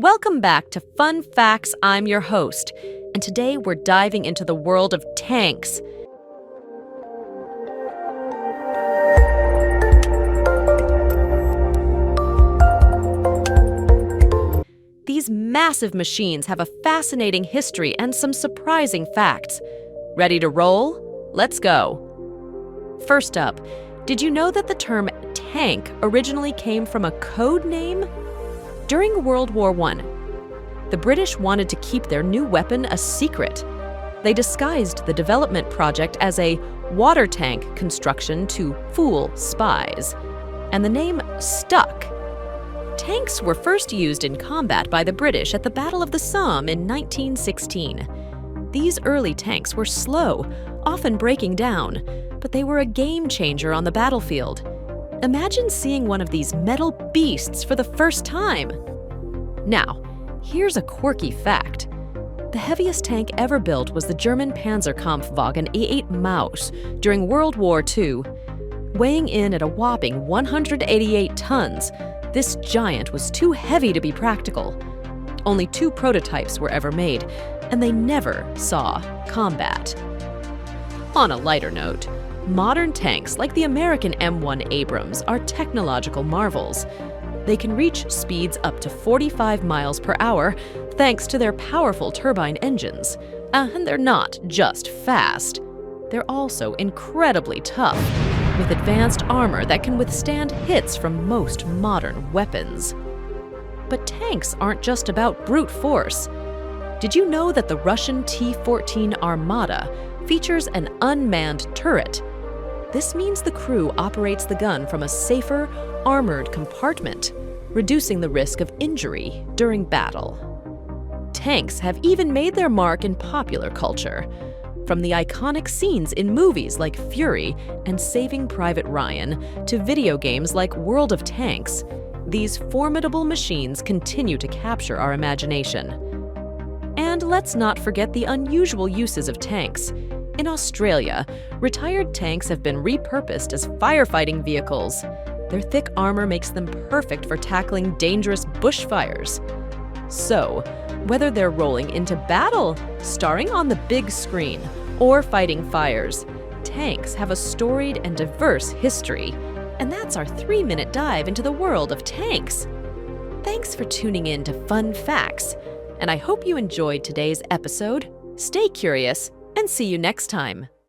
Welcome back to Fun Facts. I'm your host, and today we're diving into the world of tanks. These massive machines have a fascinating history and some surprising facts. Ready to roll? Let's go. First up, did you know that the term tank originally came from a code name? During World War I, the British wanted to keep their new weapon a secret. They disguised the development project as a water tank construction to fool spies, and the name stuck. Tanks were first used in combat by the British at the Battle of the Somme in 1916. These early tanks were slow, often breaking down, but they were a game changer on the battlefield. Imagine seeing one of these metal beasts for the first time. Now, here's a quirky fact. The heaviest tank ever built was the German Panzerkampfwagen VIII Maus during World War II. Weighing in at a whopping 188 tons, this giant was too heavy to be practical. Only 2 prototypes were ever made, and they never saw combat. On a lighter note, modern tanks like the American M1 Abrams are technological marvels. They can reach speeds up to 45 miles per hour thanks to their powerful turbine engines. And they're not just fast. They're also incredibly tough, with advanced armor that can withstand hits from most modern weapons. But tanks aren't just about brute force. Did you know that the Russian T-14 Armata features an unmanned turret? This means the crew operates the gun from a safer, armored compartment, reducing the risk of injury during battle. Tanks have even made their mark in popular culture. From the iconic scenes in movies like Fury and Saving Private Ryan to video games like World of Tanks, these formidable machines continue to capture our imagination. And let's not forget the unusual uses of tanks. In Australia, retired tanks have been repurposed as firefighting vehicles. Their thick armor makes them perfect for tackling dangerous bushfires. So, whether they're rolling into battle, starring on the big screen, or fighting fires, tanks have a storied and diverse history. And that's our 3-minute dive into the world of tanks. Thanks for tuning in to Fun Facts, and I hope you enjoyed today's episode. Stay curious, and see you next time.